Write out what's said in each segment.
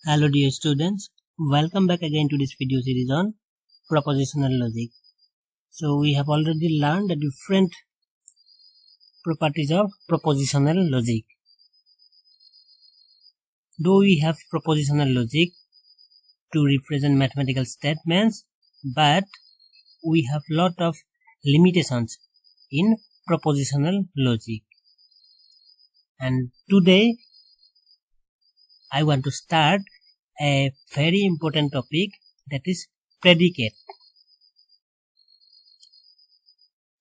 Hello dear students, welcome back again to this video series on propositional logic. So we have already learned the different properties of propositional logic. Though we have propositional logic to represent mathematical statements, but we have lot of limitations in propositional logic. And today I want to start a very important topic, that is predicate.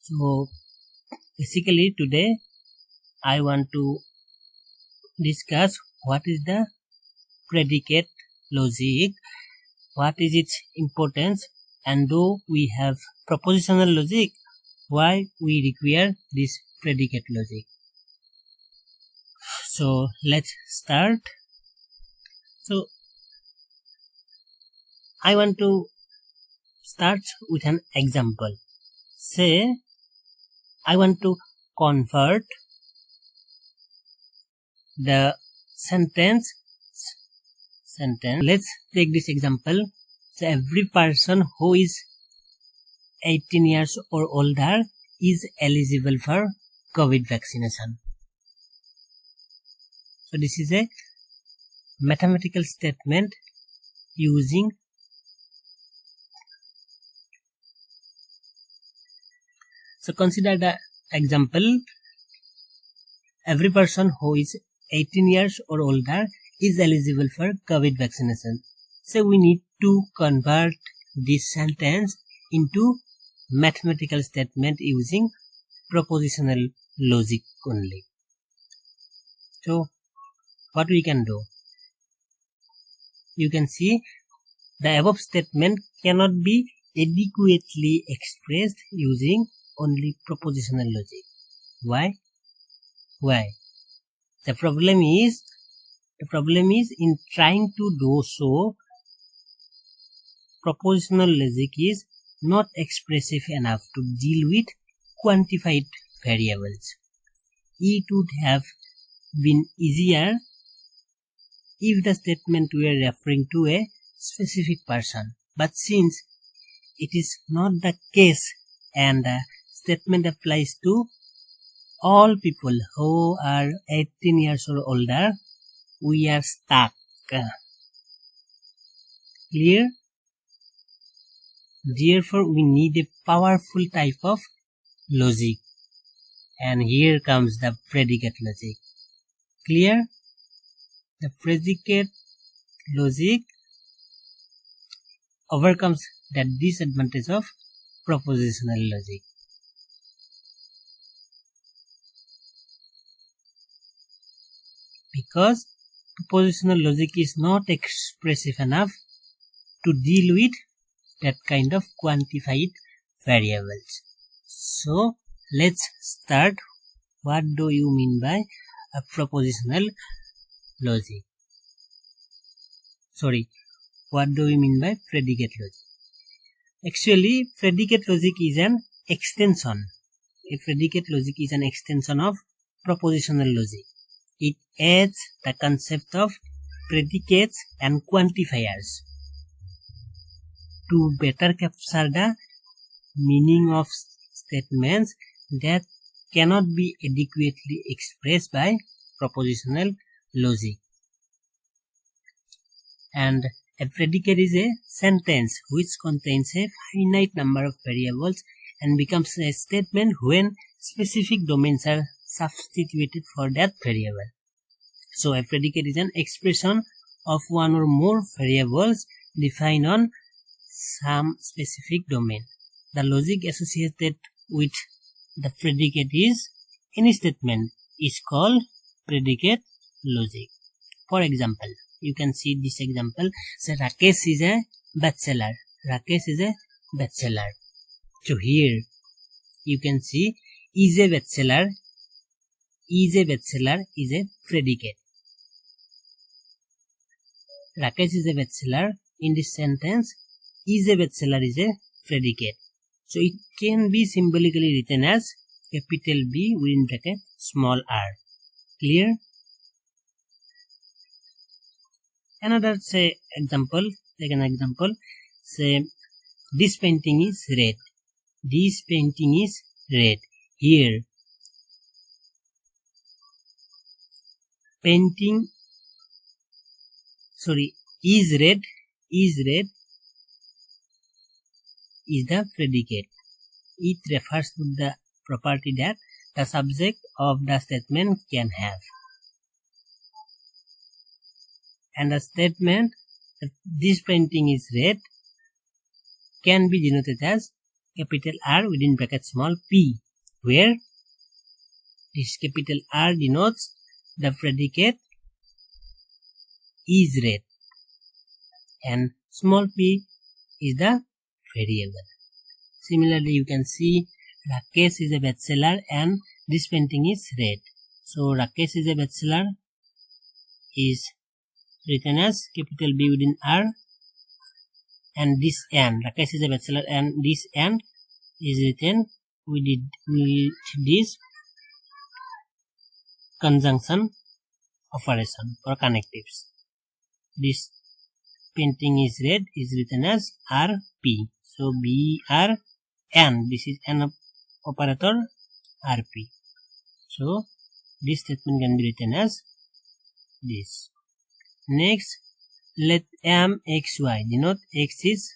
So basically today I want to discuss what is the predicate logic, what is its importance, and though we have propositional logic, why we require this predicate logic. So let's start. So I want to start with an example. Say I want to convert the sentence. Let's take this example. So every person who is 18 years or older is eligible for COVID vaccination. So this is a mathematical statement using so consider the example, every person who is 18 years or older is eligible for COVID vaccination. So we need to convert this sentence into mathematical statement using propositional logic only. So what we can do? You can see the above statement cannot be adequately expressed using only propositional logic. Why? The problem is in trying to do so, propositional logic is not expressive enough to deal with quantified variables. It would have been easier if the statement were referring to a specific person, but since it is not the case and the statement applies to all people who are 18 years or older, we are stuck. Clear? Therefore, we need a powerful type of logic, and here comes the predicate logic. Clear? The predicate logic overcomes the disadvantage of propositional logic. Because propositional logic is not expressive enough to deal with that kind of quantified variables. So let's start. What do you mean by a propositional logic? What do we mean by predicate logic? Actually, predicate logic is an extension. A predicate logic is an extension of propositional logic. It adds the concept of predicates and quantifiers to better capture the meaning of statements that cannot be adequately expressed by propositional logic. And a predicate is a sentence which contains a finite number of variables and becomes a statement when specific domains are substituted for that variable. So a predicate is an expression of one or more variables defined on some specific domain. The logic associated with the predicate is any statement is called predicate logic. For example, you can see this example. So Rakesh is a bachelor. So here you can see is a bachelor is a predicate. Rakesh is a bachelor. In this sentence, is a bachelor is a predicate. So it can be symbolically written as capital B within bracket small r. Clear? Another say example, take an example, say this painting is red. This painting is red. Here painting is red is the predicate. It refers to the property that the subject of the statement can have. And the statement that this painting is red can be denoted as capital R within bracket small p, where this capital R denotes the predicate is red and small p is the variable. Similarly, you can see Rakesh is a bestseller and this painting is red. So Rakesh is a bestseller is written as capital B within R, and this and Rakesh is a bestseller and this and is written with this conjunction operation or connectives. This painting is red is written as RP. So BR and this is an operator RP. So this statement can be written as this. Next, let M X Y denote X is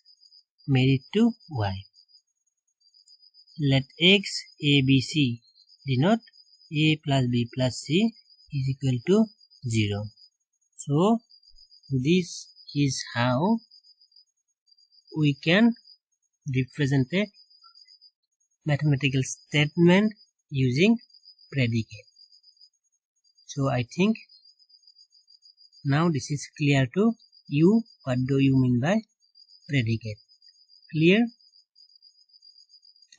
married to Y. Let X A B C denote A plus B plus C is equal to 0. So this is how we can represent a mathematical statement using predicate. So I think now this is clear to you. What do you mean by predicate? Clear?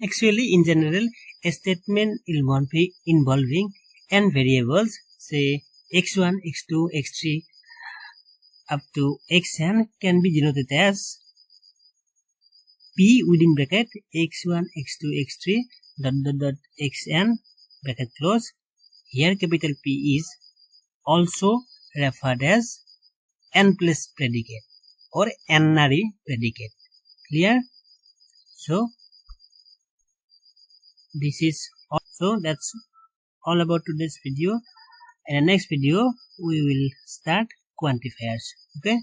Actually, in general, a statement involving n variables, say x1, x2, x3 up to xn, can be denoted as p within bracket x1, x2, x3 dot xn bracket close. Here capital P is also referred as n plus predicate or n-ary predicate. Clear? So this is also that's all about today's video. In the next video we will start quantifiers. Okay.